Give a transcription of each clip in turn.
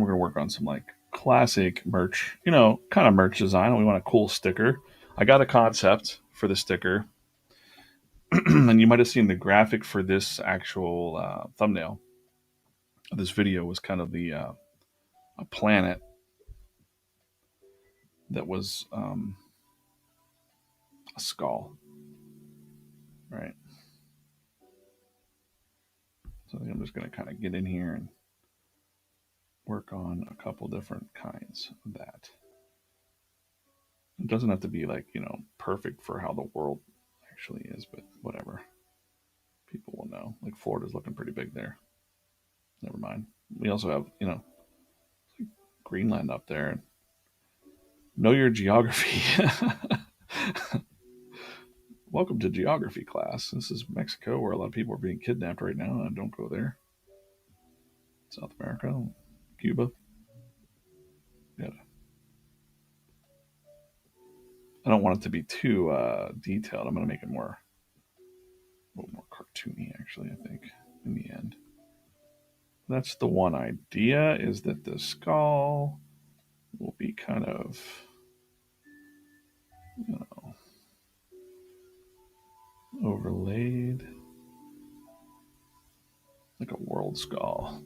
we're going to work on some like classic merch, you know, kind of merch design. We want a cool sticker. I got a concept for the sticker, and you might have seen the graphic for this actual thumbnail of this video was kind of the a planet that was a skull, right? So I think I'm just going to kind of get in here and work on a couple different kinds of that. It doesn't have to be like, you know, perfect for how the world actually is, but whatever. People will know. Like Florida's looking pretty big there. Never mind. We also have, you know, Greenland up there. Know your geography. Welcome to geography class. This is Mexico, where a lot of people are being kidnapped right now, and don't go there. South America, Cuba. Yeah. I don't want it to be too detailed. I'm going to make it more, a little more cartoony, actually, I think, in the end. That's the one idea, is that the skull will be kind of, you know, overlaid like a world skull.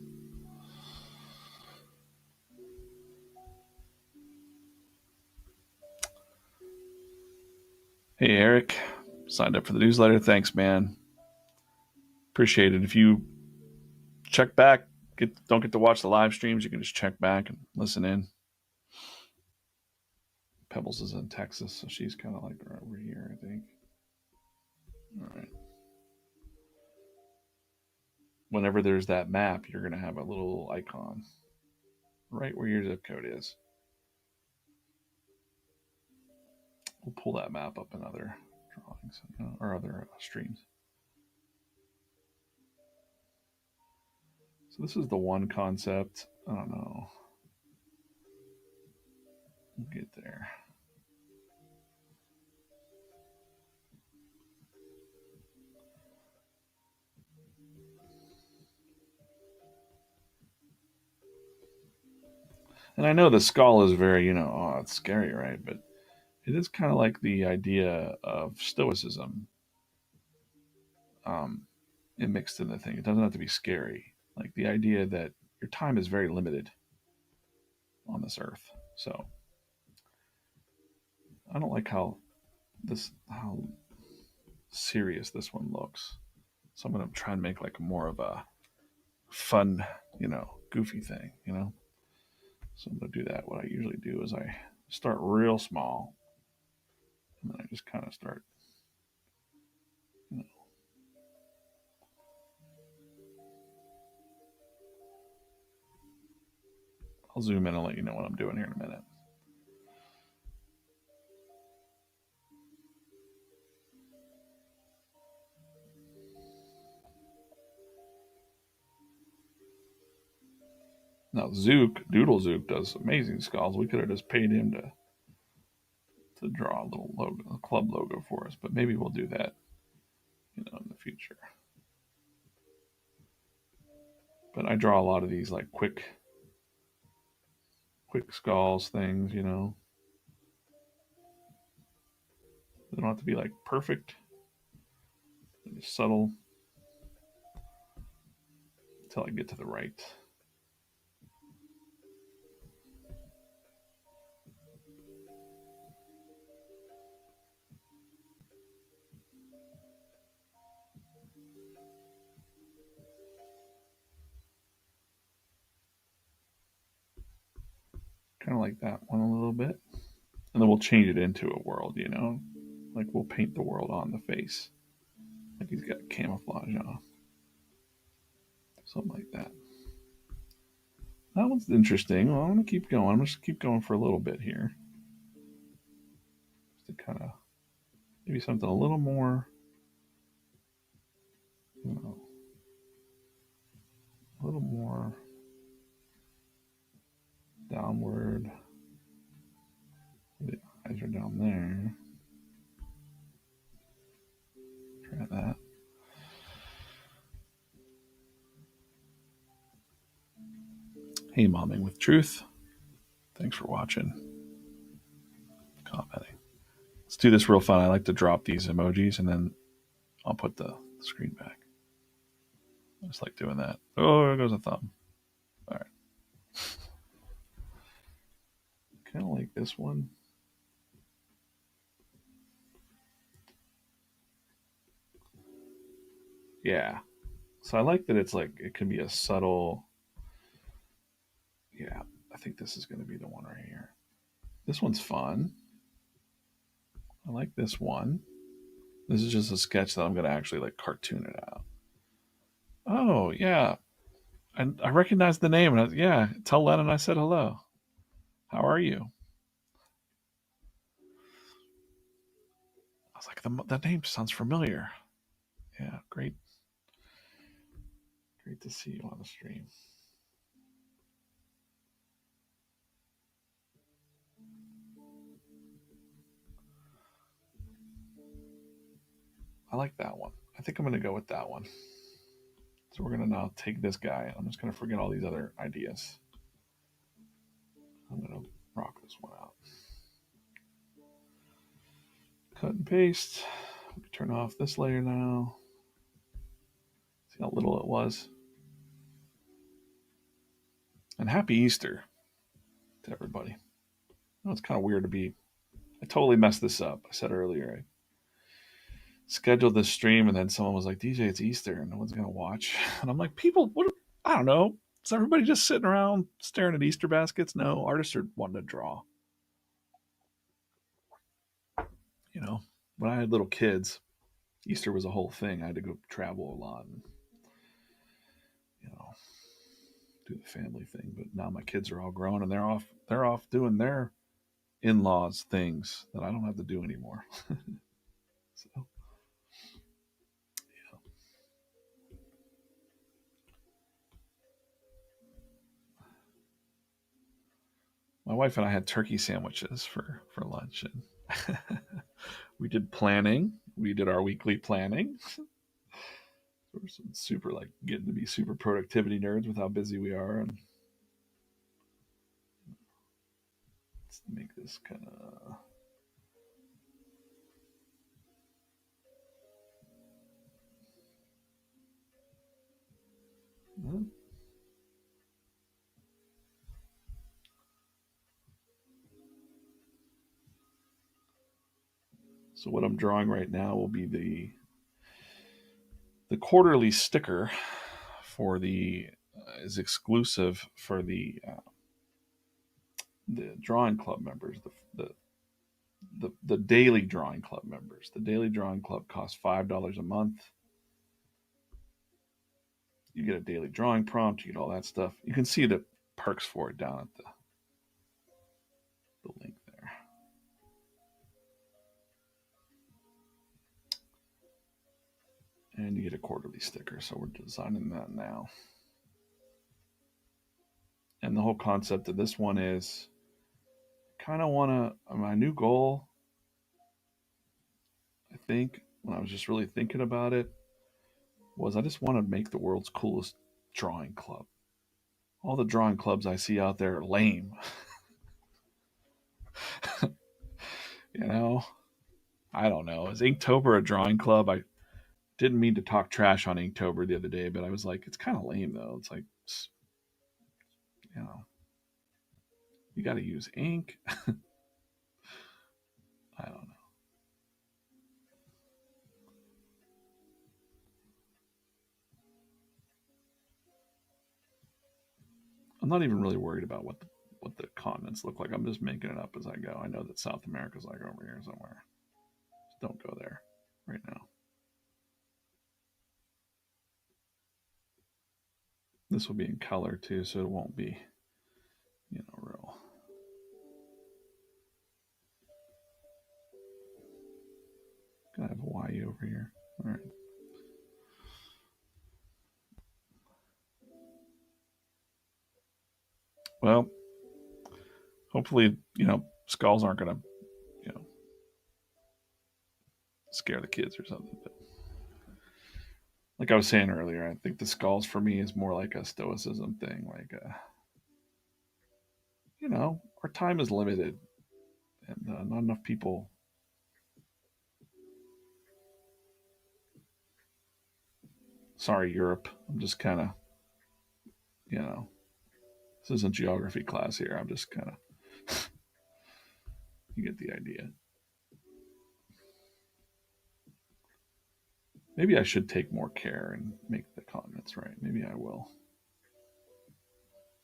Hey, Eric, signed up for the newsletter. Thanks, man. Appreciate it. If you check back, don't get to watch the live streams, you can just check back and listen in. Pebbles is in Texas, so she's kind of like right over here, I think. All right. Whenever there's that map, you're going to have a little icon right where your zip code is. We'll pull that map up in other drawings, you know, or other streams. So this is the one concept. I don't know. We'll get there. And I know the skull is very, you know, oh, it's scary, right? But it is kind of like the idea of stoicism um, mixed in the thing. It doesn't have to be scary. Like the idea that your time is very limited on this earth. So I don't like how serious this one looks. So I'm gonna try and make like more of a fun, you know, goofy thing, you know. So I'm gonna do that. What I usually do is I start real small, and then I just kind of start, you know. I'll zoom in and let you know what I'm doing here in a minute. Now Doodle Zook does amazing skulls. We could have just paid him to draw a little logo, a club logo for us, but maybe we'll do that, you know, in the future. But I draw a lot of these like quick skulls things, you know. They don't have to be like perfect. They're just subtle until I get to the right. Kind of like that one a little bit. And then we'll change it into a world, you know. Like we'll paint the world on the face. Like he's got camouflage on. Something like that. That one's interesting. Well, I'm going to keep going. I'm just keep going for a little bit here. Just to kind of maybe something a little more, you know, a little more downward. The eyes are down there. Try that. Hey, Momming with Truth. Thanks for watching, commenting. Let's do this real fun. I like to drop these emojis and then I'll put the screen back. I just like doing that. Oh, there goes a thumb. All right. Kind of like this one. Yeah. So I like that it's like, it can be a subtle. Yeah, I think this is going to be the one right here. This one's fun. I like this one. This is just a sketch that I'm going to actually like cartoon it out. Oh, yeah. And I recognized the name. And yeah, tell Lennon I said hello. How are you? I was like, the name sounds familiar. Yeah, great. Great to see you on the stream. I like that one. I think I'm going to go with that one. So we're going to now take this guy. I'm just going to forget all these other ideas. I'm going to rock this one out. Cut and paste. We can turn off this layer now. See how little it was. And happy Easter to everybody. I know it's kind of weird to be. I totally messed this up. I said earlier I scheduled this stream and then someone was like, DJ, it's Easter and no one's going to watch. And I'm like, people, what? I don't know. Is everybody just sitting around staring at Easter baskets? No, artists are wanting to draw. You know, when I had little kids, Easter was a whole thing. I had to go travel a lot and, you know, do the family thing. But now my kids are all grown and they're off doing their in-laws things that I don't have to do anymore. So, yeah. My wife and I had turkey sandwiches for lunch, and we did planning. We did our weekly planning. We're some super like getting to be super productivity nerds with how busy we are, and let's make this kind of. So what I'm drawing right now will be the quarterly sticker for the is exclusive for the drawing club members, the daily drawing club members. The daily drawing club costs $5 a month. You get a daily drawing prompt, you get all that stuff. You can see the perks for it down at the link there. And you get a quarterly sticker. So we're designing that now. And the whole concept of this one is kind of want to, my new goal, I think, when I was just really thinking about it, was I just want to make the world's coolest drawing club. All the drawing clubs I see out there are lame. You know, I don't know. Is Inktober a drawing club? I didn't mean to talk trash on Inktober the other day, but I was like, it's kind of lame though. It's like, you know, you got to use ink. I don't know. I'm not even really worried about what the continents look like. I'm just making it up as I go. I know that South America's like over here somewhere. Just don't go there right now. This will be in color too, so it won't be, you know, real. Gonna have Hawaii over here. All right. Well, hopefully, you know, skulls aren't gonna, you know, scare the kids or something. But like I was saying earlier, I think the skulls for me is more like a stoicism thing. Like, you know, our time is limited, and not enough people. Sorry, Europe. I'm just kind of, you know, this isn't geography class here. I'm just kind of, you get the idea. Maybe I should take more care and make the continents right. Maybe I will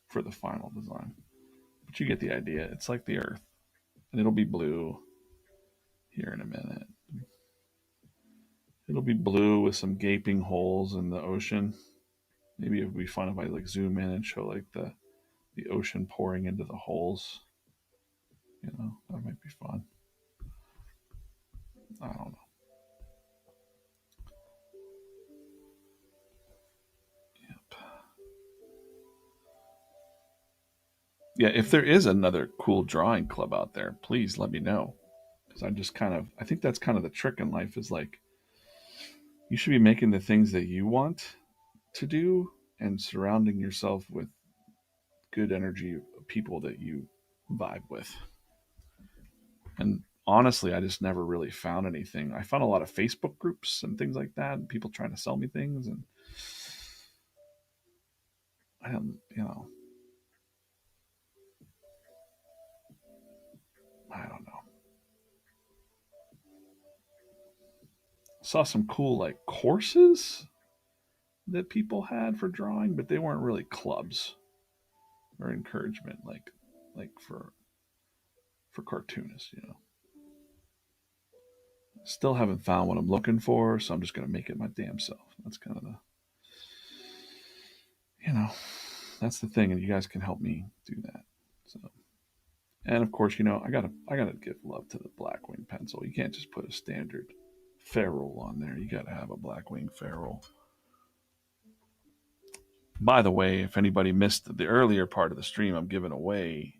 for the final design. But you get the idea. It's like the Earth, and it'll be blue here in a minute. It'll be blue with some gaping holes in the ocean. Maybe it would be fun if I like zoom in and show like the ocean pouring into the holes. You know, that might be fun. I don't know. Yep. Yeah, if there is another cool drawing club out there, please let me know. Because I'm just kind of, I think that's kind of the trick in life is like, you should be making the things that you want to do and surrounding yourself with good energy people that you vibe with. And honestly, I just never really found anything. I found a lot of Facebook groups and things like that, and people trying to sell me things, and I don't, you know, I don't know. Saw some cool like courses that people had for drawing, but they weren't really clubs or encouragement like for cartoonists, you know. Still haven't found what I'm looking for, so I'm just gonna make it my damn self. That's kind of the, you know, that's the thing, and you guys can help me do that. So, and of course, you know, I gotta give love to the Blackwing pencil. You can't just put a standard ferrule on there. You gotta have a Blackwing ferrule. By the way, if anybody missed the earlier part of the stream, I'm giving away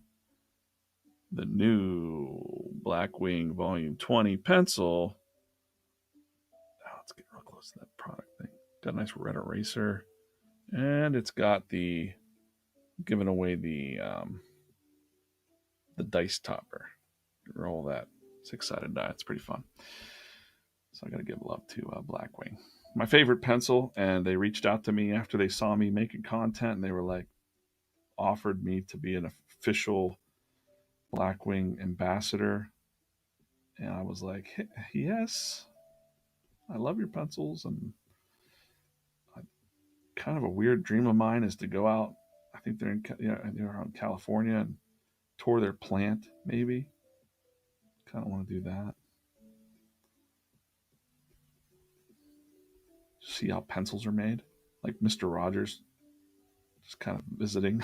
the new Blackwing Volume 20 pencil. Oh, let's get real close to that product thing. Got a nice red eraser, and it's got the giving away the dice topper. Roll that 6-sided die. It's pretty fun. So I got to give love to Blackwing, my favorite pencil. And they reached out to me after they saw me making content, and they were like, offered me to be an official Blackwing ambassador. And I was like, yes, I love your pencils. And kind of a weird dream of mine is to go out. I think they're they're around California and tour their plant, maybe. Kind of want to do that. See how pencils are made. Like Mr. Rogers, just kind of visiting,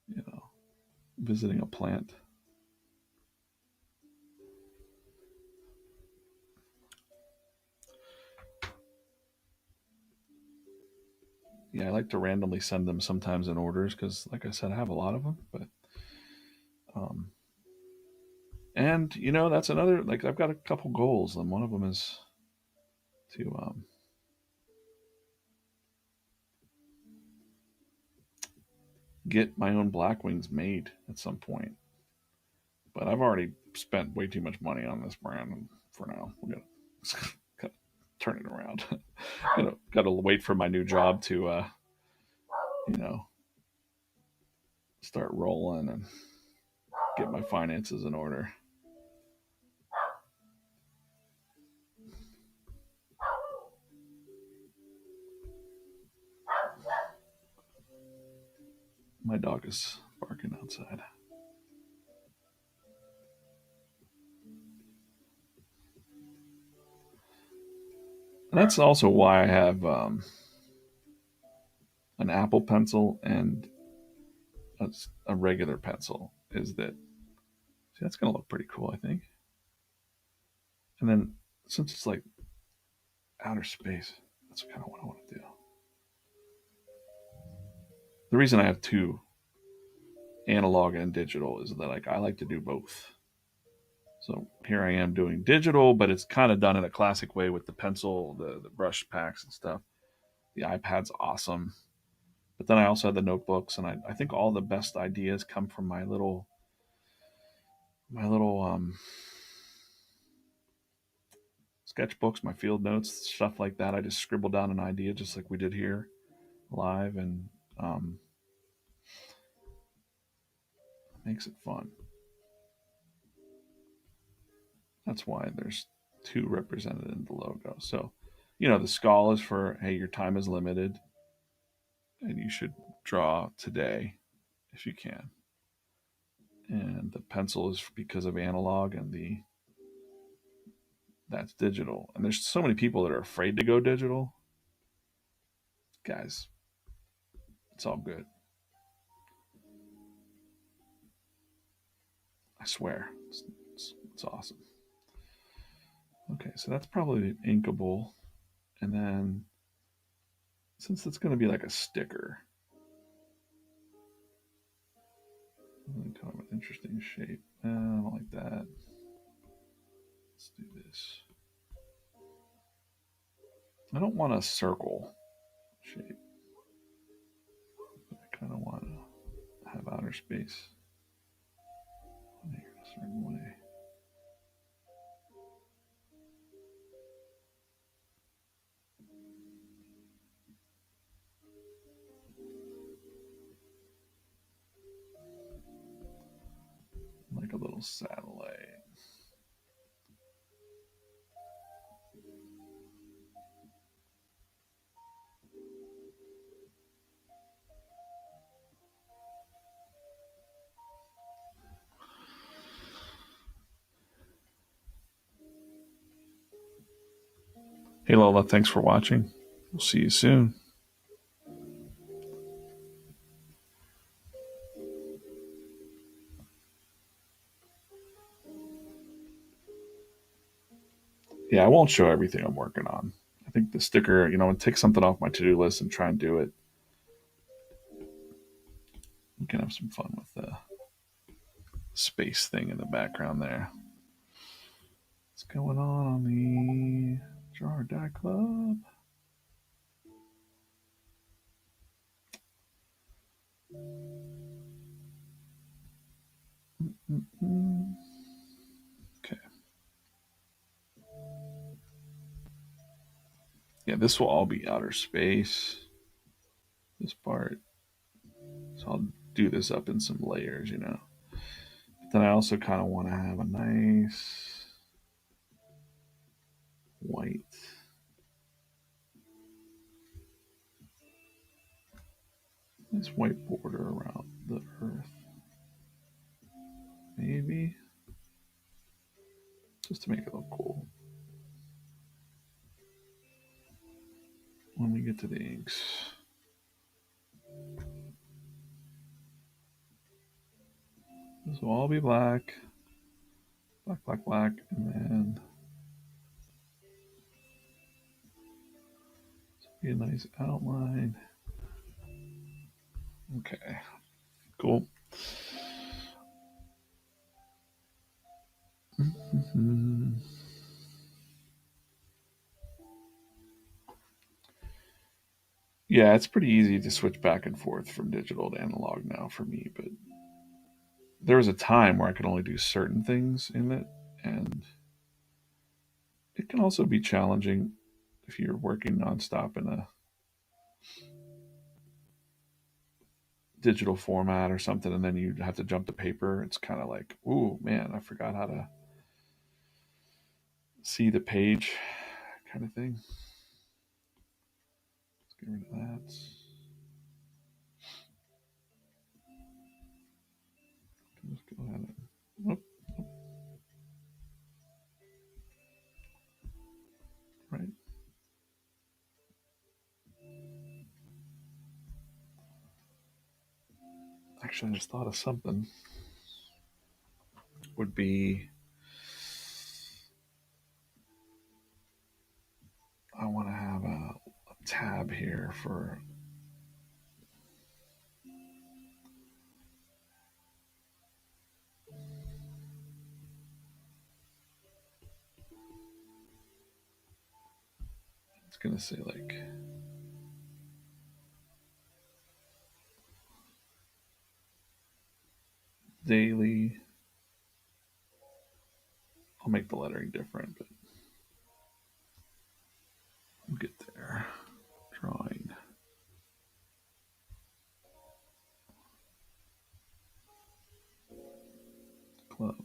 you know, visiting a plant. Yeah, I like to randomly send them sometimes in orders because, like I said, I have a lot of them. But, um, and you know, that's another. Like, I've got a couple goals, and one of them is to get my own Blackwings made at some point. But I've already spent way too much money on this brand, and for now, we gotta turn it around. Gotta wait for my new job to, you know, start rolling and get my finances in order. My dog is barking outside. And that's also why I have an Apple Pencil and a regular pencil. Is that, see, that's going to look pretty cool, I think. And then since it's like outer space, that's kind of what I want to do. The reason I have two, analog and digital, is that like I like to do both. So here I am doing digital, but it's kind of done in a classic way with the pencil, the brush packs and stuff. The iPad's awesome. But then I also had the notebooks, and I think all the best ideas come from my little sketchbooks, my field notes, stuff like that. I just scribble down an idea, just like we did here live, and um, makes it fun. That's why there's two represented in the logo. So, the skull is for, hey, your time is limited, and you should draw today if you can. And the pencil is because of analog, and the that's digital. And there's so many people that are afraid to go digital. Guys, it's all good. I swear. It's awesome. Okay, so that's probably inkable. And then, since it's going to be like a sticker, really kind of an interesting shape. I don't like that. Let's do this. I don't want a circle shape. I kind of want to have outer space in a certain way. Like a little satellite. Hey Lola, thanks for watching. We'll see you soon. Yeah, I won't show everything I'm working on. I think the sticker, take something off my to-do list and try and do it. We can have some fun with the space thing in the background there. What's going on the Draw or Die Club? Okay. Yeah, this will all be outer space. This part. So I'll do this up in some layers. But then I also kind of want to have a nice white. Nice white border around the earth. Maybe. Just to make it look cool. When we get to the inks. This will all be black. Black, black, black. And then be a nice outline. Okay. Cool. Yeah, it's pretty easy to switch back and forth from digital to analog now for me, but there was a time where I could only do certain things in it, and it can also be challenging if you're working nonstop in a digital format or something, and then you have to jump to paper. It's kind of like, ooh, man, I forgot how to see the page, kind of thing. Let's get rid of that. Let's go ahead and. Oh, right. Actually, I just thought of something. Would be I want to have a tab here for it's gonna say like daily. I'll make the lettering different, but we'll get there. Drawing club.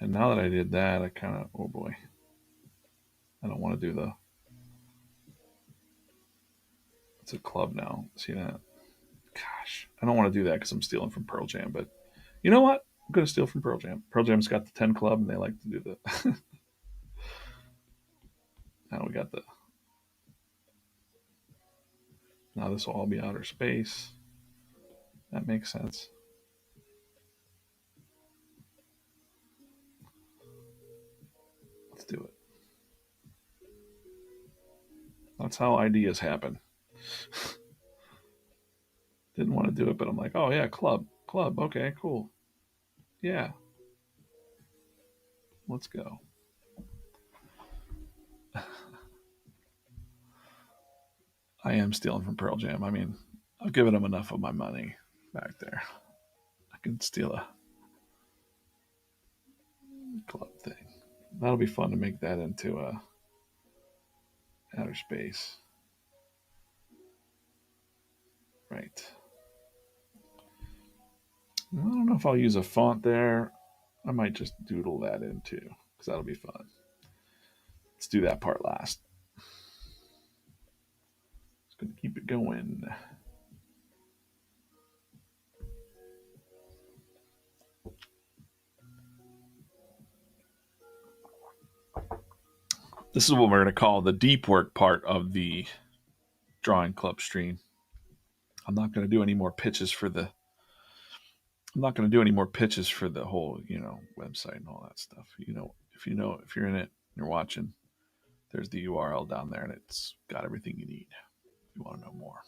And now that I did that, I kind of, oh boy, I don't want to do the, it's a club now. See that? Gosh, I don't want to do that because I'm stealing from Pearl Jam, but you know what? I'm going to steal from Pearl Jam. Pearl Jam's got the 10 club and they like to do the, now we got the, now this will all be outer space. That makes sense. Let's do it. That's how ideas happen. Didn't want to do it, but I'm like, oh yeah, club. Okay, cool. Yeah, let's go. I am stealing from Pearl Jam. I mean, I've given them enough of my money back there. I can steal a club thing. That'll be fun to make that into a outer space. Right. I don't know if I'll use a font there. I might just doodle that in too, because that'll be fun. Let's do that part last. Just gonna keep it going. This is what we're gonna call the deep work part of the drawing club stream. I'm not gonna do any more pitches for the whole, website and all that stuff. If you're in it, you're watching, there's the URL down there and it's got everything you need if you want to know more.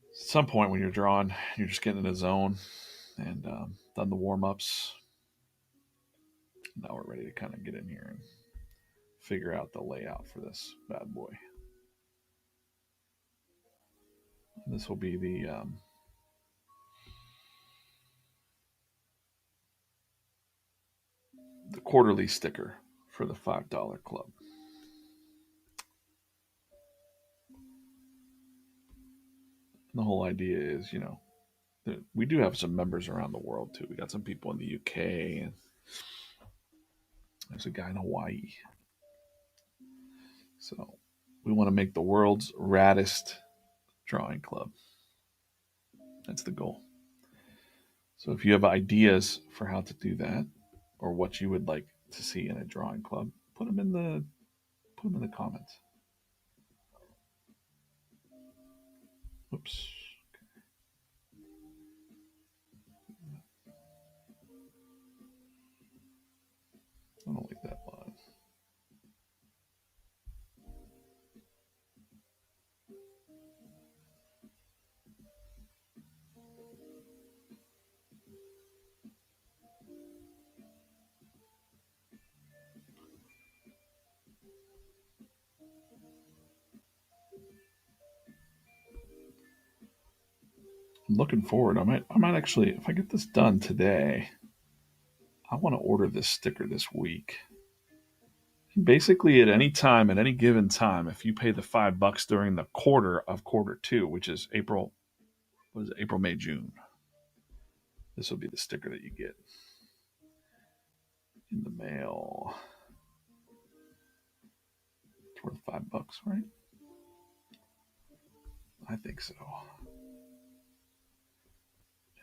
At some point when you're drawing, you're just getting in a zone and done the warm ups. Now we're ready to kind of get in here and figure out the layout for this bad boy. This will be the quarterly sticker for the $5 club. And the whole idea is, we do have some members around the world too. We got some people in the UK, and there's a guy in Hawaii. So we want to make the world's raddest drawing club. That's the goal. So if you have ideas for how to do that, or what you would like to see in a drawing club, put them in the comments. Oops. I don't like that line. I'm looking forward. I might actually, if I get this done today, I want to order this sticker this week. Basically, at any time, at any given time, if you pay the $5 during the quarter of quarter two, which is April, what is it, April, May, June, this will be the sticker that you get in the mail. It's worth $5, right? I think so.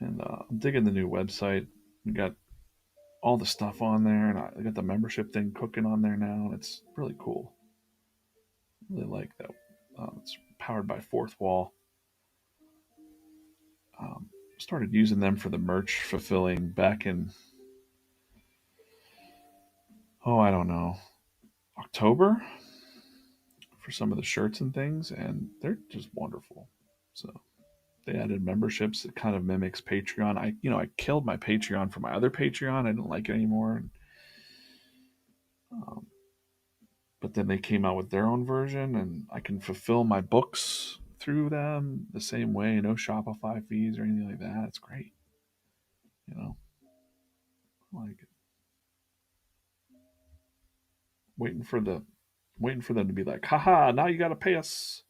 And I'm digging the new website. We got all the stuff on there, and I got the membership thing cooking on there now, and it's really cool. Really like that. It's powered by Fourth Wall. Started using them for the merch fulfilling back in, I don't know, October for some of the shirts and things, and they're just wonderful. So They added memberships that kind of mimics Patreon. I killed my Patreon for my other Patreon. I didn't like it anymore. Um, but then they came out with their own version, and I can fulfill my books through them the same way. No Shopify fees or anything like that. It's great. You know, I like it. Waiting for the waiting for them to be like, haha, now you got to pay us.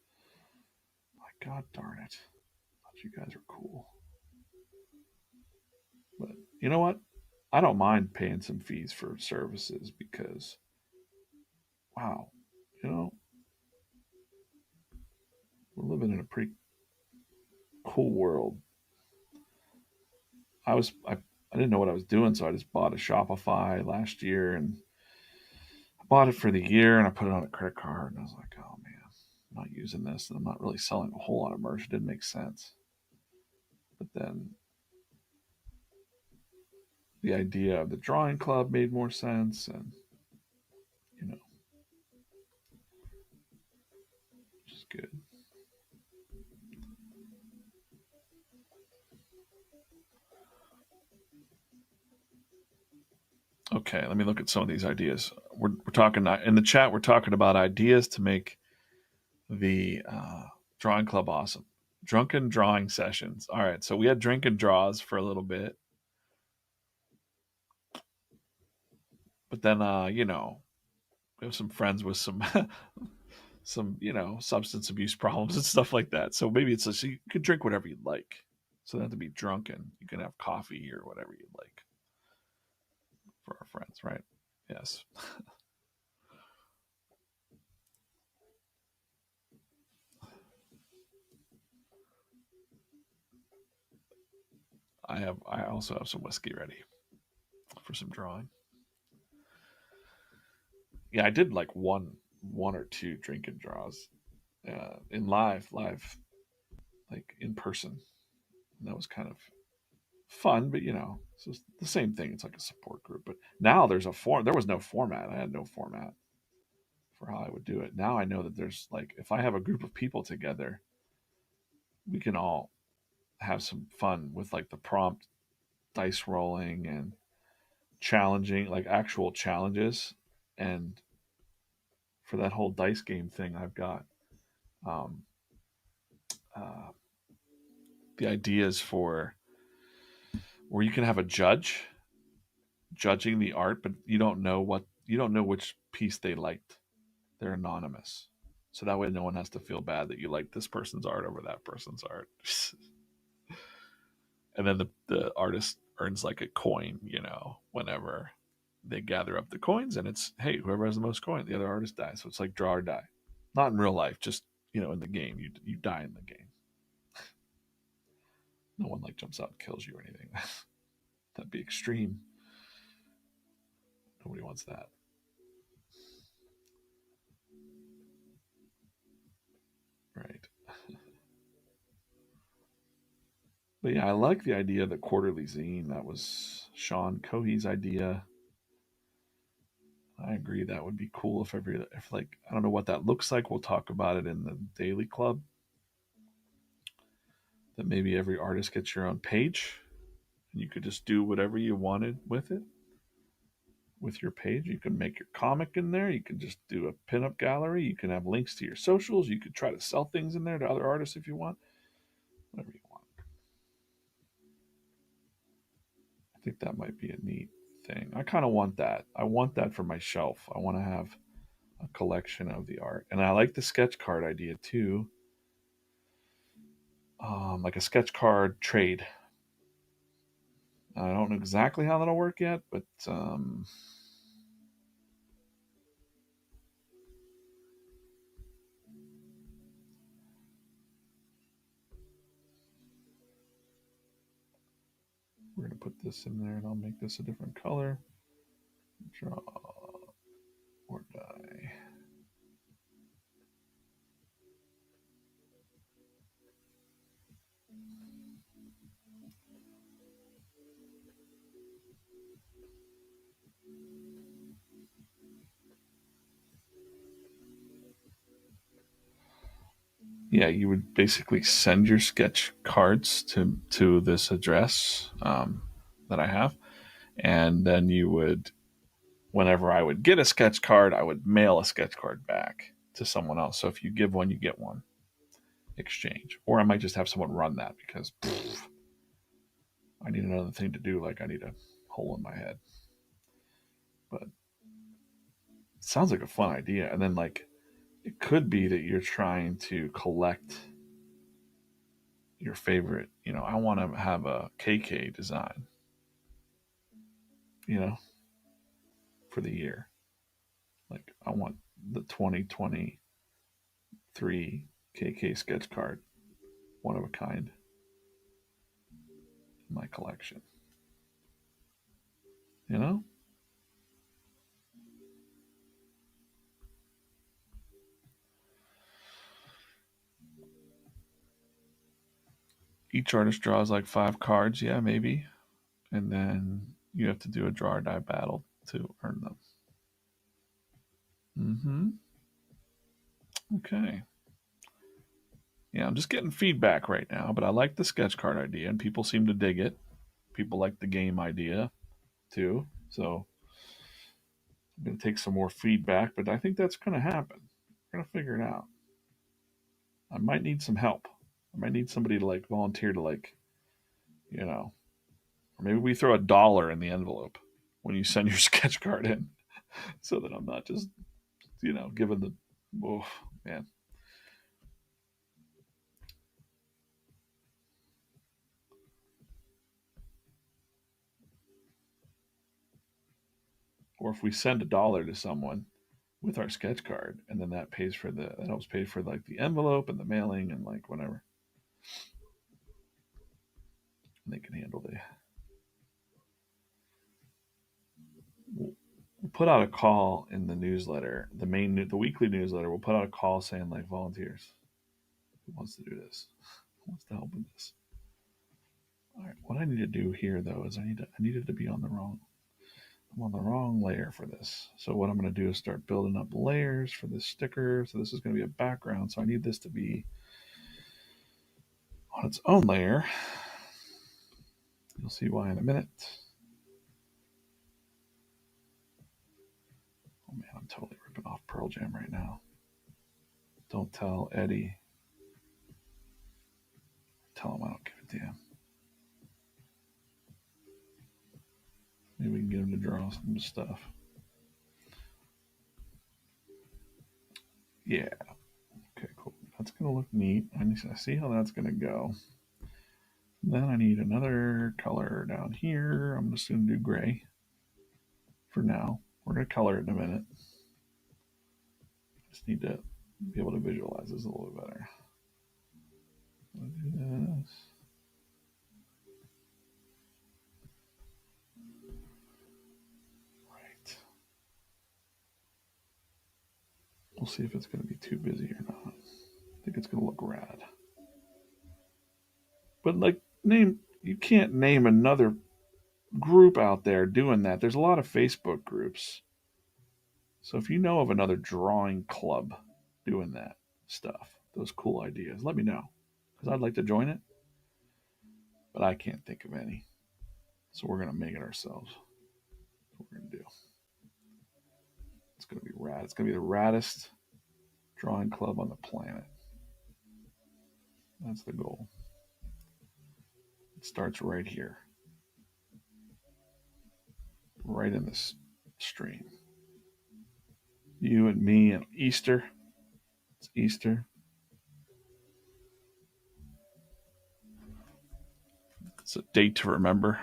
Like, God darn it. I thought you guys are cool. But you know what? I don't mind paying some fees for services because, wow, you know, we're living in a pretty cool world. I didn't know what I was doing, so I just bought a Shopify last year, and I bought it for the year, and I put it on a credit card, and I was like, oh man, I'm not using this, and I'm not really selling a whole lot of merch. It didn't make sense. But then the idea of the drawing club made more sense, and you know, just good. Okay, let me look at some of these ideas. We're talking in the chat. We're talking about ideas to make the drawing club awesome. Drunken drawing sessions. All right, so we had drink and draws for a little bit, but then we have some friends with some some substance abuse problems and stuff like that. So maybe it's just you can drink whatever you'd like. So not to be drunken. You can have coffee or whatever you'd like for our friends, right? Yes. I also have some whiskey ready for some drawing. Yeah, I did like one or two drink and draws in live like in person. And that was kind of fun, but it's just the same thing. It's like a support group. But now there's a form. There was no format. I had no format for how I would do it. Now I know that there's like if I have a group of people together, we can all have some fun with like the prompt dice rolling and challenging, like actual challenges. And for that whole dice game thing, I've got um, uh, the ideas for where you can have a judge judging the art, but you don't know which piece they liked. They're anonymous, so that way no one has to feel bad that you like this person's art over that person's art. And then the artist earns like a coin, whenever they gather up the coins, and it's hey, whoever has the most coin, the other artist dies. So it's like draw or die, not in real life, just in the game, you die in the game. No one like jumps out and kills you or anything. That'd be extreme. Nobody wants that. Right. But yeah, I like the idea of the quarterly zine. That was Sean Cohy's idea. I agree that would be cool if like I don't know what that looks like. We'll talk about it in the daily club. That maybe every artist gets your own page, and you could just do whatever you wanted with it. With your page, you can make your comic in there. You can just do a pinup gallery. You can have links to your socials. You could try to sell things in there to other artists if you want. Whatever you want. I think that might be a neat thing. I kind of want that. I want that for my shelf. I want to have a collection of the art, and I like the sketch card idea too. Like a sketch card trade. I don't know exactly how that'll work yet, but we're gonna put this in there, and I'll make this a different color. Draw or die. Yeah, you would basically send your sketch cards to this address that I have, and then you would, whenever I would get a sketch card, I would mail a sketch card back to someone else. So if you give one, you get one exchange. Or I might just have someone run that because I need another thing to do. Like I need a hole in my head. But it sounds like a fun idea. And then like it could be that you're trying to collect your favorite. You know, I want to have a KK design. You know, for the year. Like I want the 2023 KK sketch card, one of a kind, in my collection. You know, each artist draws like 5 cards. Yeah, maybe, and then you have to do a draw or die battle to earn them. Mm-hmm. Okay. Yeah, I'm just getting feedback right now, but I like the sketch card idea, and people seem to dig it. People like the game idea too. So I'm going to take some more feedback, but I think that's going to happen. We're going to figure it out. I might need some help. I might need somebody to like volunteer to like, you know, or maybe we throw $1 in the envelope when you send your sketch card in, so that I'm not just, giving the, oh man. Or if we send $1 to someone with our sketch card, and then that helps pay for like the envelope and the mailing and like whatever. And they can handle the. We'll put out a call in the newsletter, the weekly newsletter. We'll put out a call saying like volunteers. Who wants to do this? Who wants to help with this? All right. What I need to do here though is I needed to be on the wrong. I'm on the wrong layer for this. So what I'm going to do is start building up layers for this sticker. So this is going to be a background. So I need this to be on its own layer. You'll see why in a minute. Oh man, I'm totally ripping off Pearl Jam right now. Don't tell Eddie. Tell him I don't give a damn. Maybe we can get him to draw some stuff. Yeah. Okay, cool. That's going to look neat. I see how that's going to go. Then I need another color down here. I'm just going to do gray for now. We're going to color it in a minute. Just need to be able to visualize this a little bit better. I'll do this. Right. We'll see if it's going to be too busy or not. I think it's going to look rad. But like, you can't name another group out there doing that. There's a lot of Facebook groups. So if you know of another drawing club doing that stuff, those cool ideas, let me know. Because I'd like to join it. But I can't think of any. So we're going to make it ourselves. That's what we're going to do. It's going to be rad. It's going to be the raddest drawing club on the planet. That's the goal. It starts right here, right in this stream. You and me and Easter. It's Easter. It's a date to remember.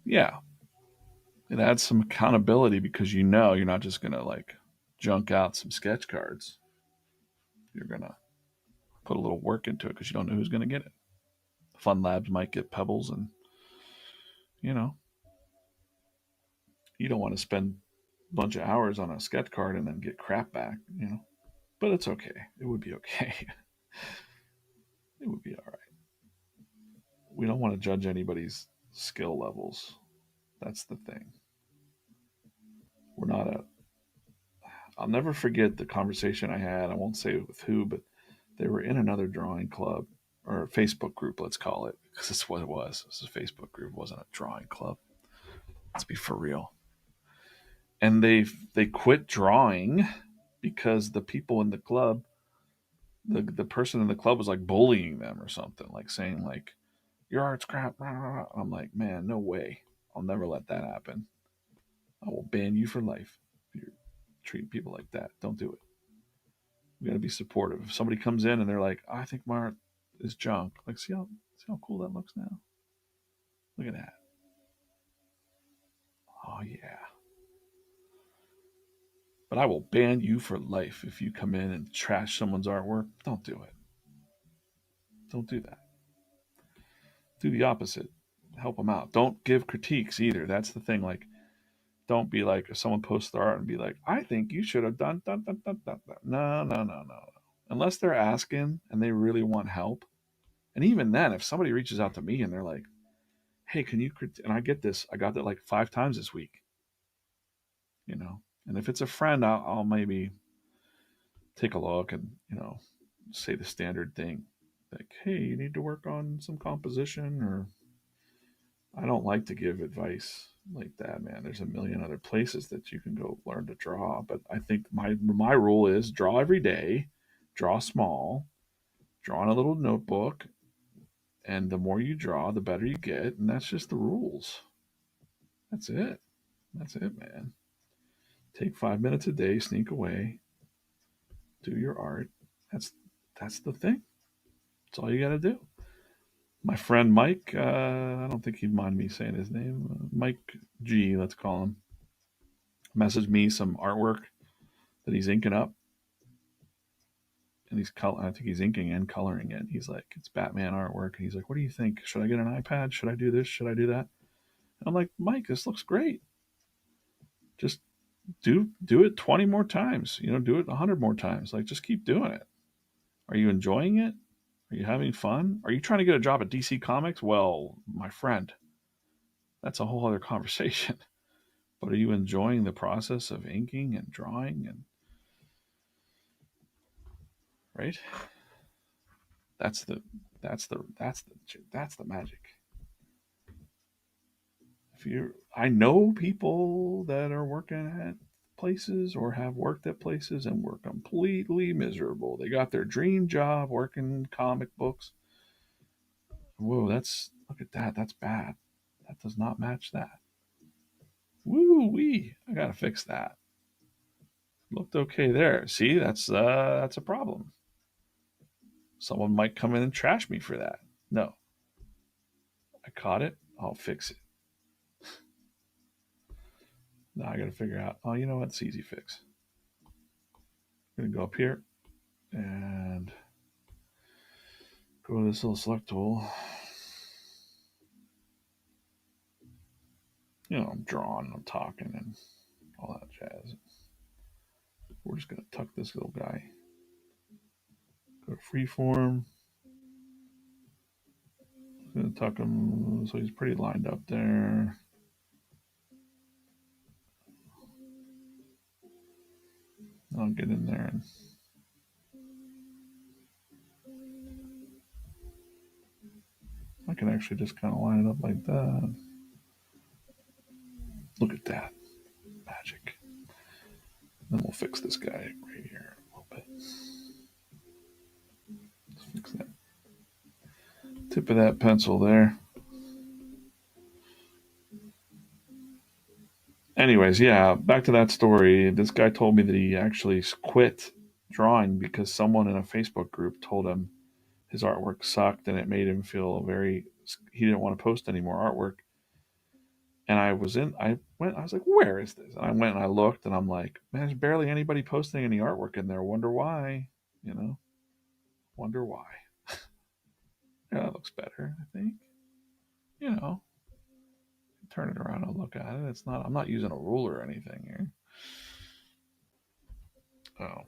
Yeah. It adds some accountability because you're not just going to like junk out some sketch cards. You're going to put a little work into it because you don't know who's going to get it. Fun Labs might get pebbles, and you know, you don't want to spend a bunch of hours on a sketch card and then get crap back. But it's okay. It would be okay. It would be all right. We don't want to judge anybody's skill levels. That's the thing. We're not a I'll never forget the conversation I had. I won't say with who, but they were in another drawing club or Facebook group, let's call it, because that's what it was. It was a Facebook group. It wasn't a drawing club. Let's be for real. And they quit drawing because the people in the club, the person in the club was like bullying them or something, like saying like your art's crap. I'm like, man, no way. I'll never let that happen. I will ban you for life if you're treating people like that. Don't do it. We got to be supportive. If somebody comes in and they're like, I think my art is junk, like see how cool that looks now. Look at that. Oh yeah. But I will ban you for life if you come in and trash someone's artwork. Don't do it. Don't do that. Do the opposite. Help them out. Don't give critiques either. That's the thing. Like, don't be like, if someone posts their art and be like, I think you should have done, dun, dun, dun, dun, dun. No, no, no, no. Unless they're asking and they really want help. And even then, if somebody reaches out to me and they're like, hey, can you, and I get this, I got that like 5 times this week, you know? And if it's a friend, I'll maybe take a look and, say the standard thing like, hey, you need to work on some composition, or I don't like to give advice like that, man. There's a million other places that you can go learn to draw, but I think my rule is draw every day, draw small, draw in a little notebook, and the more you draw, the better you get, and that's just the rules. That's it. That's it, man. Take 5 minutes a day, sneak away, do your art. That's the thing. That's all you got to do. My friend Mike, I don't think he'd mind me saying his name. Mike G, let's call him. Messaged me some artwork that he's inking up, and I think he's inking and coloring it. He's like, it's Batman artwork, and he's like, what do you think? Should I get an iPad? Should I do this? Should I do that? And I'm like, Mike, this looks great. Just do it 20 more times. Do it 100 more times. Like, just keep doing it. Are you enjoying it? Are you having fun? Are you trying to get a job at DC Comics? Well, my friend, that's a whole other conversation. But are you enjoying the process of inking and drawing and right? That's the magic. I know people that are working at places or have worked at places and were completely miserable. They got their dream job working comic books. Whoa, look at that. That's bad. That does not match that. Woo wee. I gotta fix that. Looked okay there. See, that's a problem. Someone might come in and trash me for that. No. I caught it. I'll fix it. Now I gotta figure out, oh, you know what? It's easy fix. I'm gonna go up here and go to this little select tool. I'm drawing, I'm talking, and all that jazz. We're just gonna tuck this little guy. Go to freeform. Gonna tuck him so he's pretty lined up there. I'll get in there and I can actually just kind of line it up like that. Look at that. Magic. Then we'll fix this guy right here a little bit. Let's fix that. Tip of that pencil there. Anyways, yeah, back to that story. This guy told me that he actually quit drawing because someone in a Facebook group told him his artwork sucked and it made him feel he didn't want to post any more artwork. And I was like, where is this? And I went and I looked and I'm like, man, there's barely anybody posting any artwork in there. Wonder why, wonder why. Yeah, that looks better, I think. Turn it around and look at it. I'm not using a ruler or anything here. Oh.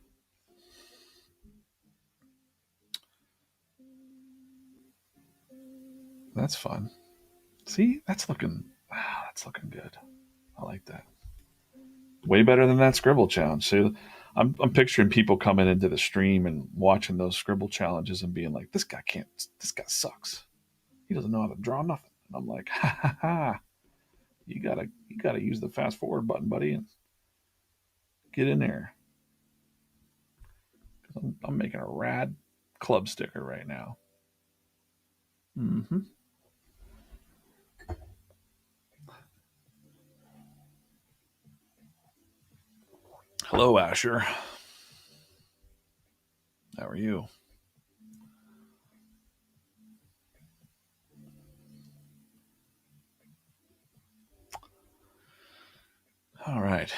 That's fun. See, that's looking good. I like that. Way better than that scribble challenge. See, I'm picturing people coming into the stream and watching those scribble challenges and being like, this guy can't, this guy sucks. He doesn't know how to draw nothing. And I'm like, ha ha ha. You gotta use the fast forward button, buddy, and get in there. I'm making a rad club sticker right now. Mm-hmm. Hello, Asher. How are you? All right.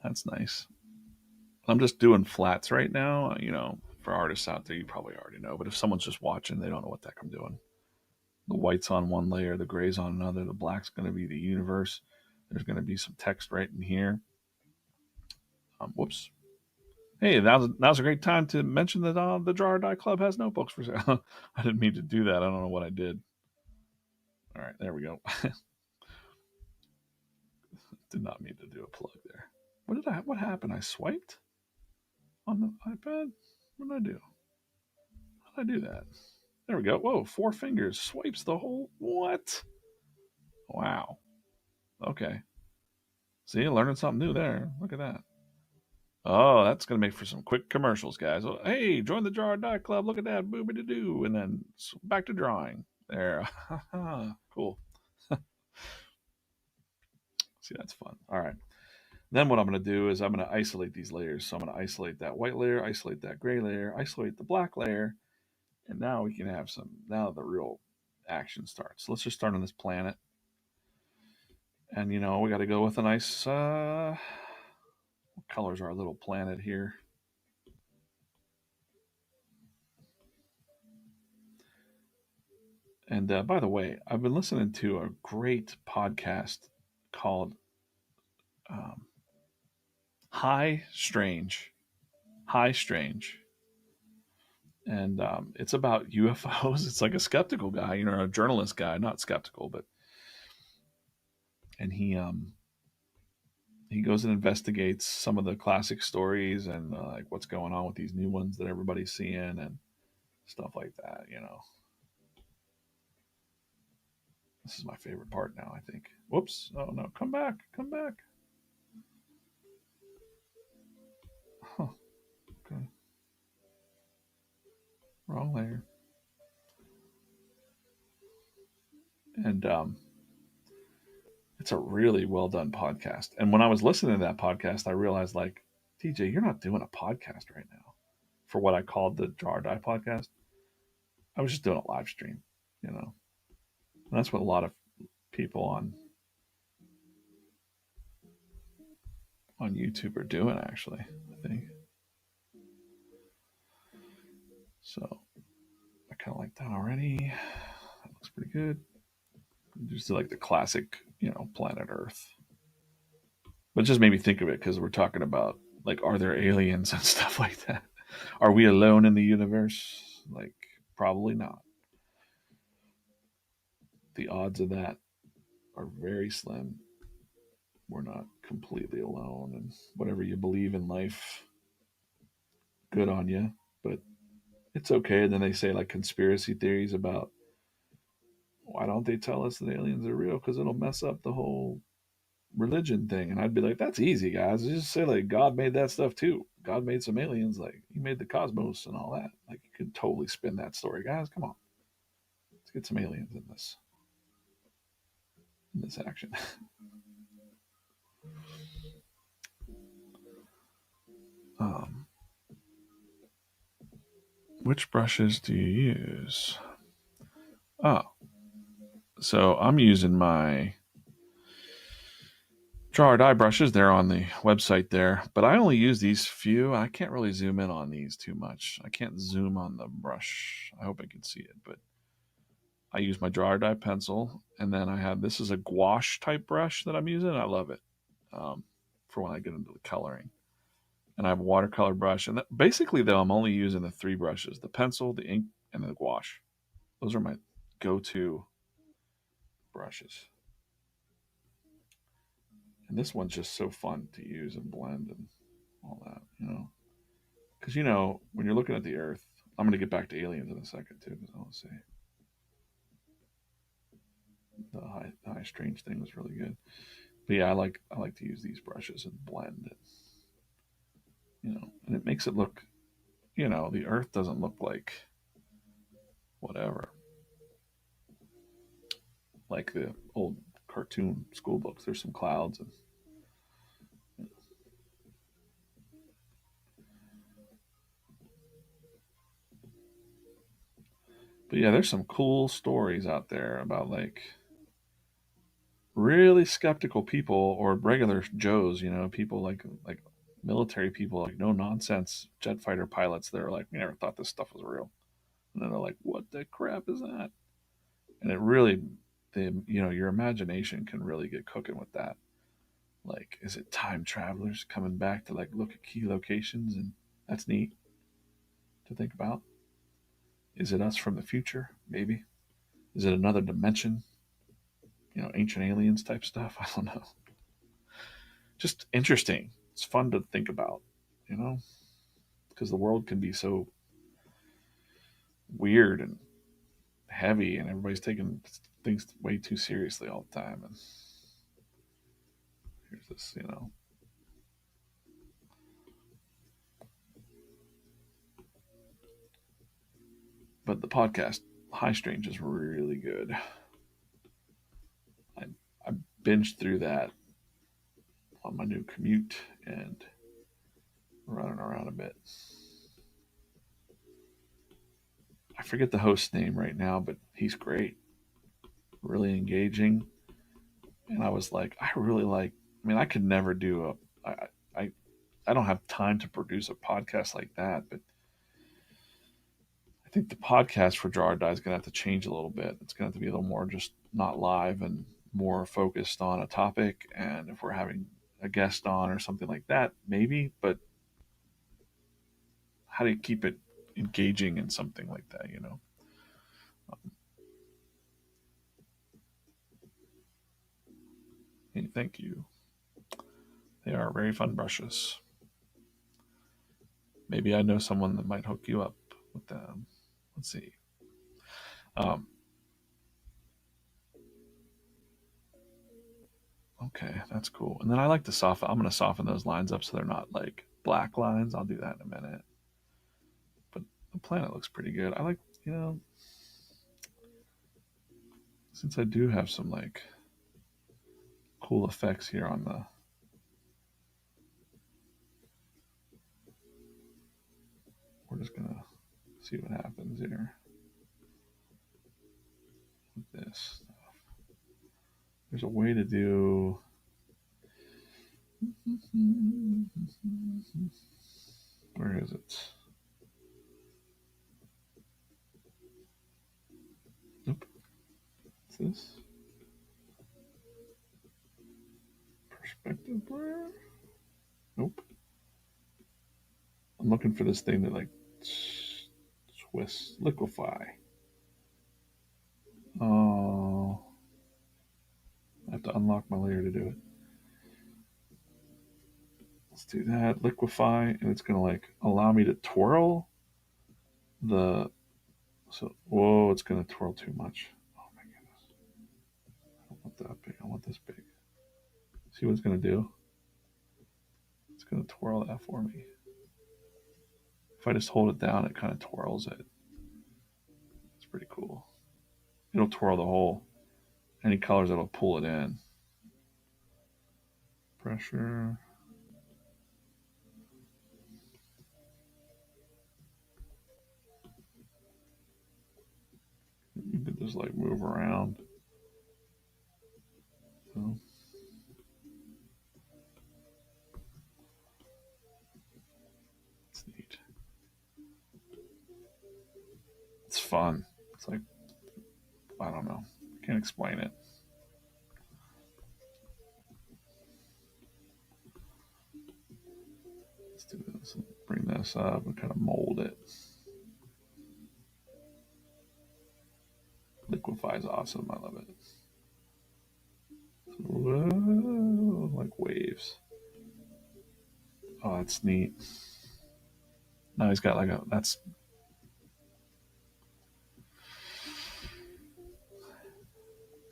That's nice. I'm just doing flats right now. For artists out there, you probably already know. But if someone's just watching, they don't know what the heck I'm doing. The white's on one layer, the gray's on another, the black's going to be the universe. There's going to be some text right in here. Whoops. Hey, now's a great time to mention that the Drawer Die Club has notebooks for sale. I didn't mean to do that. I don't know what I did. All right, there we go. Did not mean to do a plug there. What happened? I swiped on the iPad? What did I do? How did I do that? There we go. Whoa, 4 fingers. Swipes the whole. What? Wow. Okay. See, learning something new there. Look at that. Oh, that's going to make for some quick commercials, guys. Oh, hey, join the Jar Die Club. Look at that. Boobity doo. And then back to drawing. There. Cool. See, that's fun. All right. Then what I'm going to do is I'm going to isolate these layers. So I'm going to isolate that white layer, isolate that gray layer, isolate the black layer. And now we can have now the real action starts. So let's just start on this planet. And, we got to go with a nice, what colors our little planet here? And by the way, I've been listening to a great podcast called High Strange. High Strange. And it's about UFOs. It's like a skeptical guy, a journalist guy, not skeptical, but. And he goes and investigates some of the classic stories and like what's going on with these new ones that everybody's seeing and stuff like that. This is my favorite part now, I think. Whoops. Oh, no. Come back. Come back. Huh. Okay. Wrong layer. And it's a really well done podcast. And when I was listening to that podcast, I realized, like, TJ, you're not doing a podcast right now for what I called the Jar Die podcast. I was just doing a live stream, And that's what a lot of people on YouTube are doing, actually, I think. So I kind of like that already. That looks pretty good. Just like the classic, planet Earth. But it just made me think of it because we're talking about, like, are there aliens and stuff like that? Are we alone in the universe? Like, probably not. The odds of that are very slim. We're not completely alone, and whatever you believe in life, good on you. But it's okay. And then they say, like, conspiracy theories about why don't they tell us that aliens are real? Because it'll mess up the whole religion thing. And I'd be like, that's easy, guys. Just say, like, God made that stuff too. God made some aliens. Like, he made the cosmos and all that. Like, you could totally spin that story, guys. Come on, let's get some aliens in this action. um, which brushes do you use? Oh, so I'm using my Drawer Die brushes. They're on the website there, but I only use these few. I can't really zoom in on these too much. I can't zoom on the brush. I hope I can see it, but I use my Drawer Die pencil, and then I have, this is a gouache type brush that I'm using. I love it for when I get into the coloring. And I have a watercolor brush, and basically, though, I'm only using the 3 brushes: the pencil, the ink, and the gouache. Those are my go-to brushes. And this one's just so fun to use and blend. And all that, you know. Because, you know, when you're looking at the Earth, I'm going to get back to aliens in a second, too, because I want to say the high strange thing was really good. But yeah, I like to use these brushes and blend it, you know, and it makes it look, you know, the Earth doesn't look whatever, like the old cartoon school books. There's some clouds and but yeah, there's some cool stories out there about like really skeptical people or regular Joes, you know, people like military people, like no nonsense jet fighter pilots. They're like, we never thought this stuff was real, and then they're like, what the crap is that? And it really, you know, your imagination can really get cooking with that. Like, is it time travelers coming back to like look at key locations? And that's neat to think about. Is it us from the future? Maybe. Is it another dimension? You know, ancient aliens type stuff. I don't know. Just interesting. It's fun to think about, you know, because the world can be so weird and heavy, and everybody's taking things way too seriously all the time. And here's this, you know. But the podcast High Strange is really good. I I binged through that on my new commute and running around a bit. I forget the host's name right now, but he's great, really engaging. And I was like, I really like. I mean, I could never do a. I I don't have time to produce a podcast like that, but I think the podcast for Draw or Die is going to have to change a little bit. It's going to have to be a little more just not live and more focused on a topic. And if we're having a guest on or something like that, maybe. But how do you keep it engaging in something like that? You know. Hey, thank you. They are very fun brushes. Maybe I know someone that might hook you up with them. Let's see. Um, okay, that's cool. And then I like to soften. I'm going to soften those lines up so they're not like black lines. I'll do that in a minute. But the planet looks pretty good. I like, you know, since I do have some like cool effects here on the. We're just gonna see what happens here with this stuff. There's a way to do. Where is it? Nope. What's this? Perspective blur? Nope. I'm looking for this thing that like twist, liquefy. Oh, I have to unlock my layer to do it. Let's do that. Liquefy, and it's gonna like allow me to twirl the. So whoa, it's gonna twirl too much. Oh my goodness! I don't want that big. I want this big. See what it's gonna do? It's gonna twirl that for me. If I just hold it down, it kind of twirls it. It's pretty cool. It'll twirl the whole. Any colors, it'll pull it in. Pressure. You could just like move around. So it's neat. It's fun. It's like I don't know. I can't explain it. Let's do this. Bring this up and kind of mold it. Liquefy is awesome. I love it. Whoa, like waves. Oh, that's neat. Now he's got like a, that's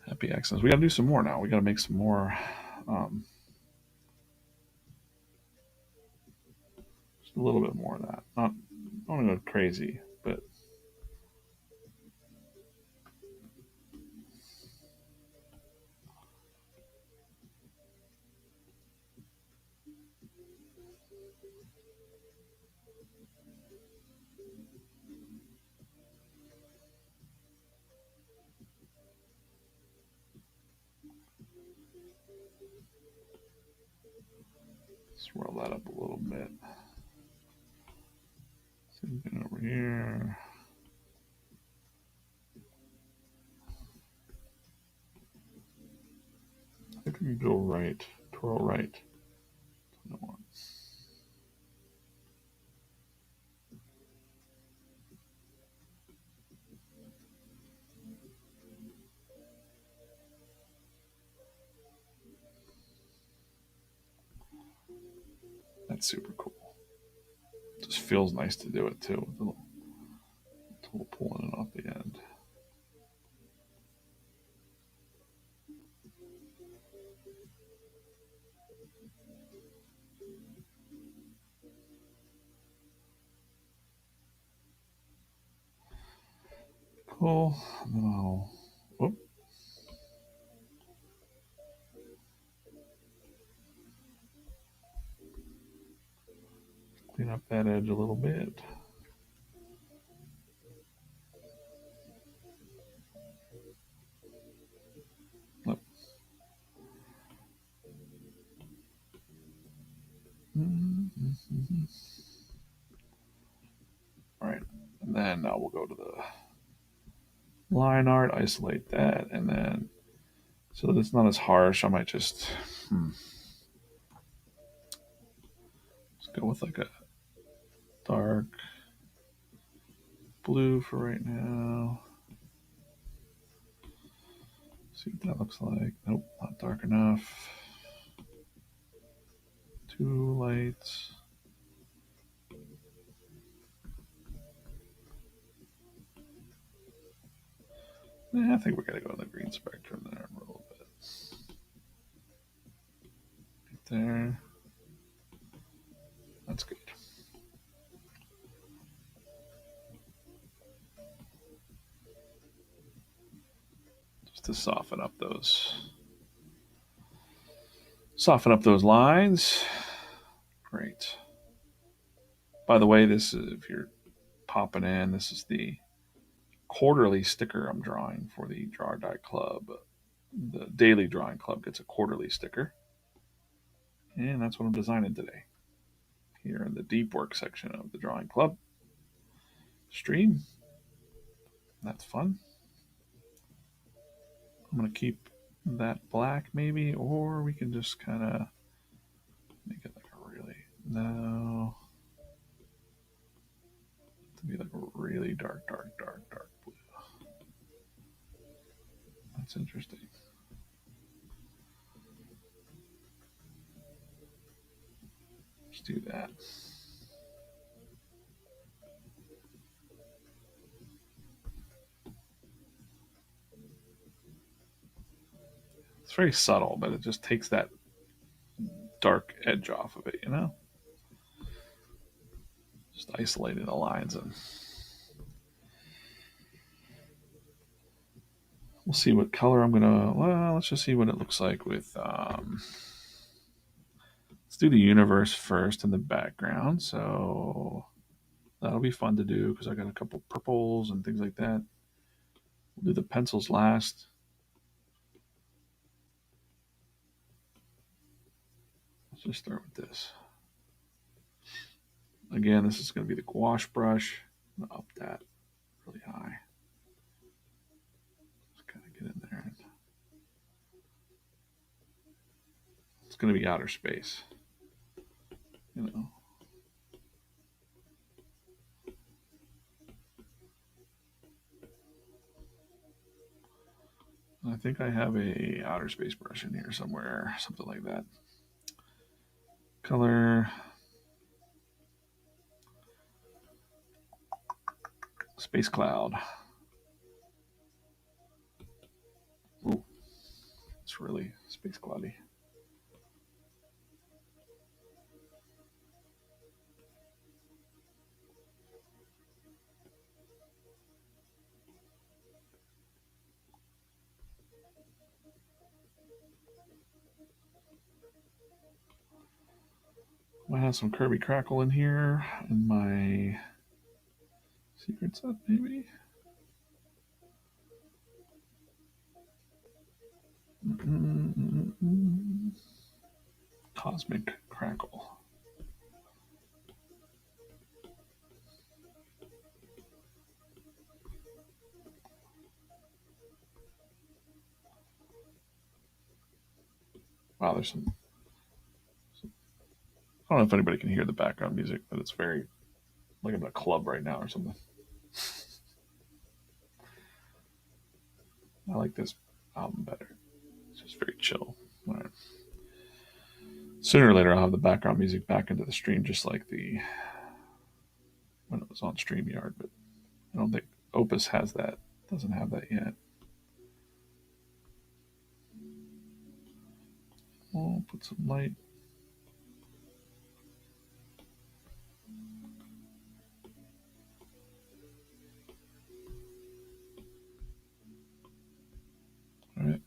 happy accents. We got to do some more now. We got to make some more. Um, just a little bit more of that. Not, I don't want to go crazy, but swirl that up a little bit. Same thing over here. I think we can go right, twirl right. That's super cool. Just feels nice to do it too. With a little tool pulling it off the end. Cool. And then I'll. Whoop. Clean up that edge a little bit. Yep. Mm-hmm. All right. And then now we'll go to the line art, isolate that, and then so that it's not as harsh, I might just let's go with like a dark blue for right now. See what that looks like. Nope, not dark enough. Too light. I think we're gonna go in the green spectrum there a little bit. Right there. That's good. Just to soften up those lines. Great. By the way, this is, if you're popping in, this is the quarterly sticker I'm drawing for the Draw or Die Club. The daily drawing club gets a quarterly sticker. And that's what I'm designing today. Here in the deep work section of the drawing club stream. That's fun. I'm going to keep that black maybe, or we can just kind of make it like a really, no, to be like a really dark blue. That's interesting. Let's do that. It's very subtle, but it just takes that dark edge off of it, you know? Just isolating the lines, and we'll see what color I'm gonna. Well, let's just see what it looks like with. Let's do the universe first in the background. So that'll be fun to do because I got a couple purples and things like that. We'll do the pencils last. Let's just start with this. Again, this is going to be the gouache brush. I'm gonna up that really high. Just kind of get in there. It's going to be outer space. You know. I think I have a outer space brush in here somewhere, something like that. Color. Space cloud. Ooh, it's really space cloudy. I have some Kirby Crackle in here in my secret set, maybe. Cosmic Crackle. Wow, there's some. I don't know if anybody can hear the background music, but it's very like I'm in a club right now or something. I like this album better. It's just very chill. All right. Sooner or later, I'll have the background music back into the stream, just like the when it was on StreamYard. But I don't think Opus has that. Doesn't have that yet. We'll put some light. All right.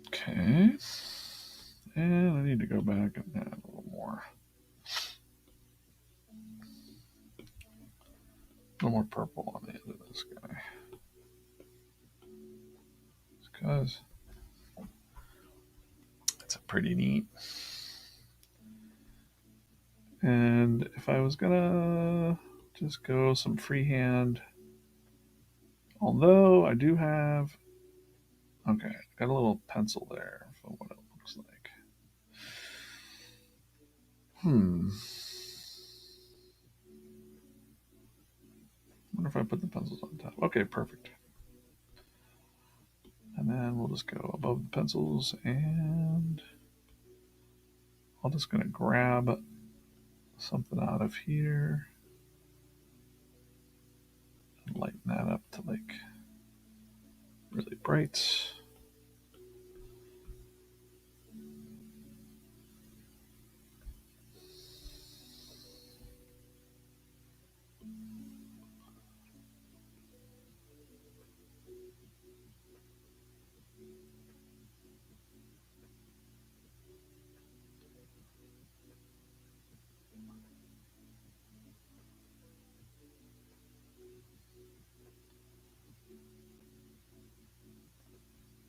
Okay. And I need to go back and add a little more. A little more purple on the end of this guy. Because it's pretty neat. And if I was gonna just go some freehand, although I do have, okay, got a little pencil there for what it looks like. I wonder if I put the pencils on top. Okay, perfect. And then we'll just go above the pencils, and I'm just gonna grab something out of here and lighten that up to like really bright.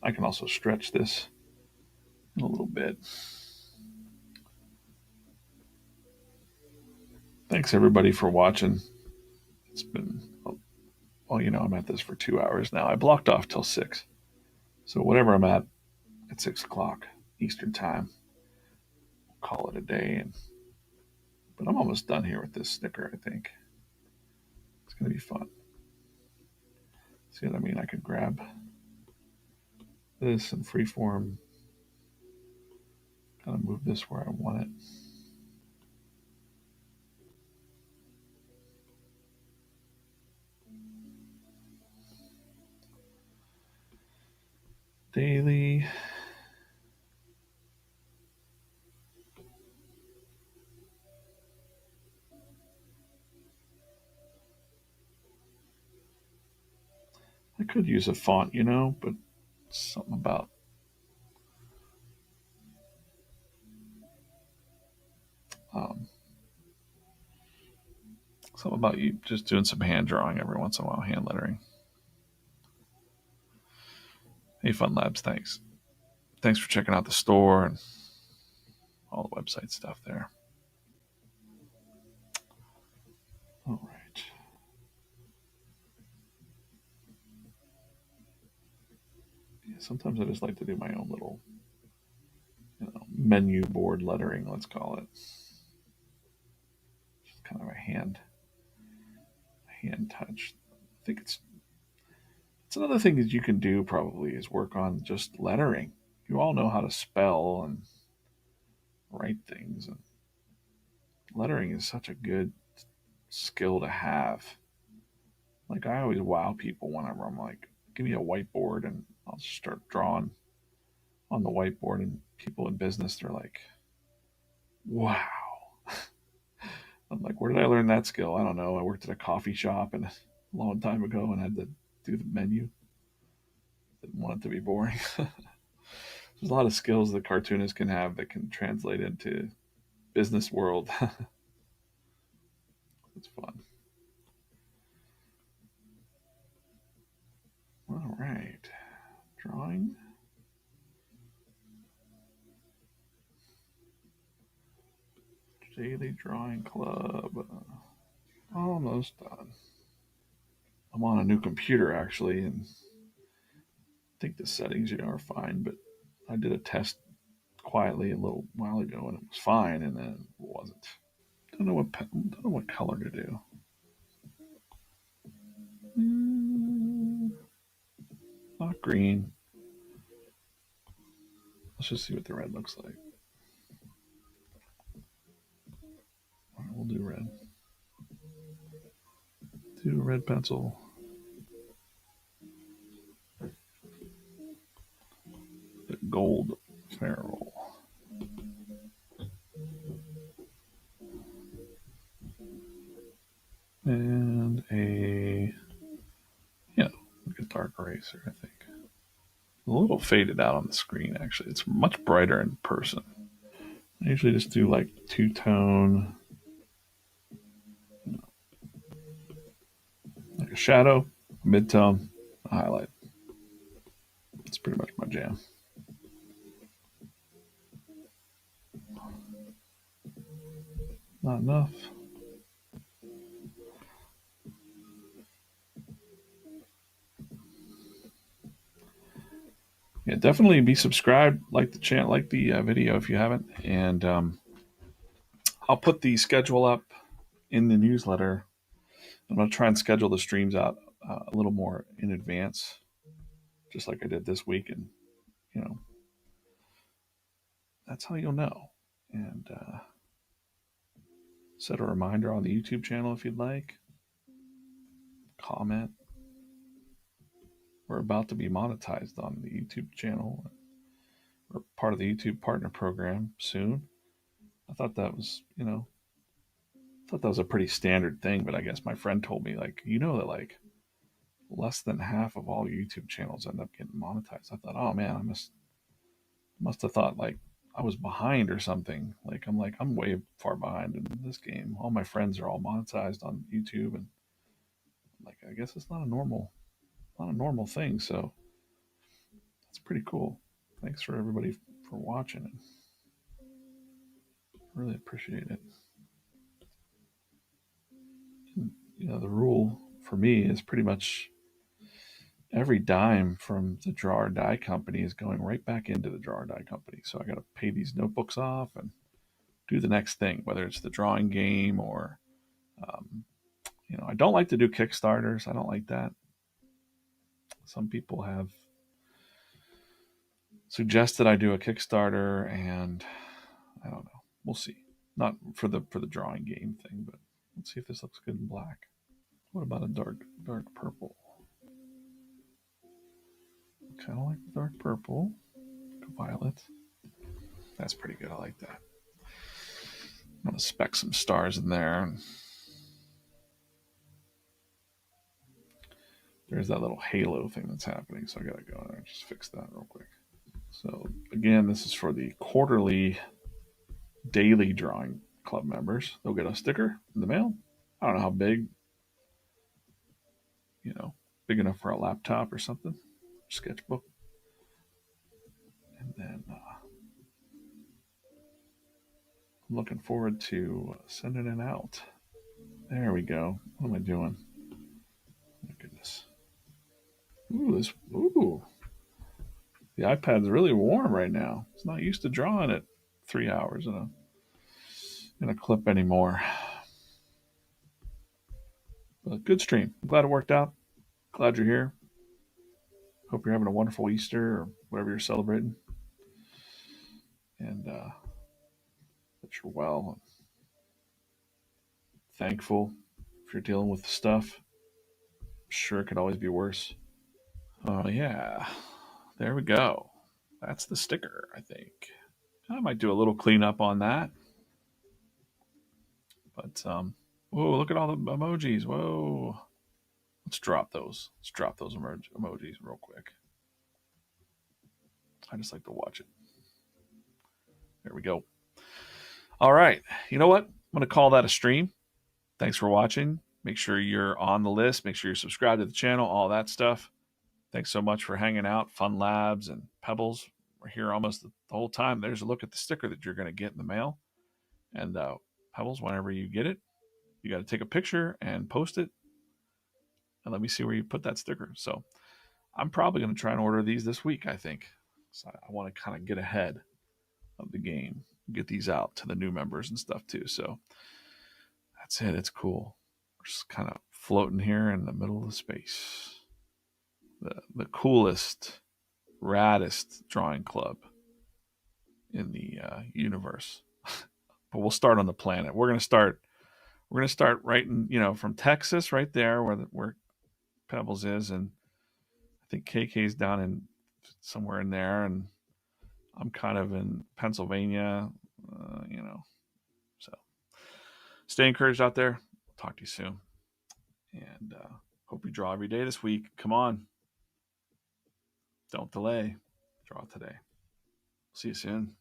I can also stretch this a little bit. Thanks everybody for watching. It's been, well, I'm at this for 2 hours now. I blocked off till 6. So whatever I'm at 6 o'clock Eastern time, we'll call it a day. But I'm almost done here with this sticker, I think. It's going to be fun. See what I mean? I could grab this in freeform, kind of move this where I want it. Daily. I could use a font, but something about you just doing some hand drawing every once in a while, hand lettering. Hey, Fun Labs, thanks. Thanks for checking out the store and all the website stuff there. All right. Yeah, sometimes I just like to do my own little menu board lettering, let's call it. Just kind of a hand touch. I think it's another thing that you can do probably is work on just lettering. you all know how to spell and write things, and lettering is such a good skill to have. Like, I always wow people whenever I'm like, give me a whiteboard and I'll just start drawing on the whiteboard, and people in business, they're like, wow. I'm like, where did I learn that skill? I don't know. I worked at a coffee shop and a long time ago and had to do the menu. Didn't want it to be boring. There's a lot of skills that cartoonists can have that can translate into business world. It's fun. All right. Drawing. Daily Drawing Club. Almost done. I'm on a new computer actually, and I think the settings are fine, but I did a test quietly a little while ago and it was fine, and then it wasn't. Don't know what color to do. Not green. Let's just see what the red looks like. All right, we'll do red. Do a red pencil. The gold ferrule. And like a dark eraser, I think. A little faded out on the screen, actually. It's much brighter in person. I usually just do like two-tone, like a shadow, mid-tone, a highlight. It's pretty much my jam. Not enough. Yeah, definitely be subscribed, like the channel, like the video if you haven't, and I'll put the schedule up in the newsletter. I'm gonna try and schedule the streams out a little more in advance, just like I did this week, and you know that's how you'll know. And set a reminder on the YouTube channel if you'd like. Comment. We're about to be monetized on the YouTube channel. We're part of the YouTube partner program soon. I thought that was, I thought that was a pretty standard thing, but I guess my friend told me, like, that like less than half of all YouTube channels end up getting monetized. I thought, oh man, I must have thought like I was behind or something. I'm way far behind in this game. All my friends are all monetized on YouTube, and like I guess it's not a normal thing. So it's pretty cool. Thanks for everybody for watching it. Really appreciate it. And, the rule for me is pretty much every dime from the Draw or Die company is going right back into the Draw or Die company. So I got to pay these notebooks off and do the next thing, whether it's the drawing game or, um, I don't like to do Kickstarters. I don't like that. Some people have suggested I do a Kickstarter, and I don't know. We'll see. Not for the drawing game thing, but let's see if this looks good in black. What about a dark purple? Kind of like the dark purple. Violet. That's pretty good. I like that. I'm gonna spec some stars in there. There's that little halo thing that's happening, so I gotta go in there and just fix that real quick. So again, this is for the quarterly daily drawing club members. They'll get a sticker in the mail. I don't know how big, big enough for a laptop or something. Sketchbook. And then I'm looking forward to sending it out. There we go. What am I doing? My goodness. Ooh. The iPad's really warm right now. It's not used to drawing at 3 hours in a clip anymore. But good stream. I'm glad it worked out. Glad you're here. Hope you're having a wonderful Easter or whatever you're celebrating. and that you're well. Thankful if you're dealing with stuff. Sure, it could always be worse. Oh, yeah. There we go. That's the sticker, I think. I might do a little cleanup on that. But, whoa, look at all the emojis. Whoa. Let's drop those. Let's drop those emojis real quick. I just like to watch it. There we go. All right. You know what? I'm going to call that a stream. Thanks for watching. Make sure you're on the list. Make sure you're subscribed to the channel, all that stuff. Thanks so much for hanging out. Fun Labs and Pebbles. We're here almost the whole time. There's a look at the sticker that you're going to get in the mail. And Pebbles, whenever you get it, you got to take a picture and post it. And let me see where you put that sticker. So I'm probably going to try and order these this week, I think. So I want to kind of get ahead of the game, get these out to the new members and stuff too. So that's it. It's cool. We're just kind of floating here in the middle of the space. The coolest, raddest drawing club in the universe. But we'll start on the planet. We're gonna start right in, from Texas, right there where Pebbles is, and I think KK's down in somewhere in there, and I'm kind of in Pennsylvania. So stay encouraged out there. Talk to you soon, and hope you draw every day this week. Come on, don't delay. Draw today. See you soon.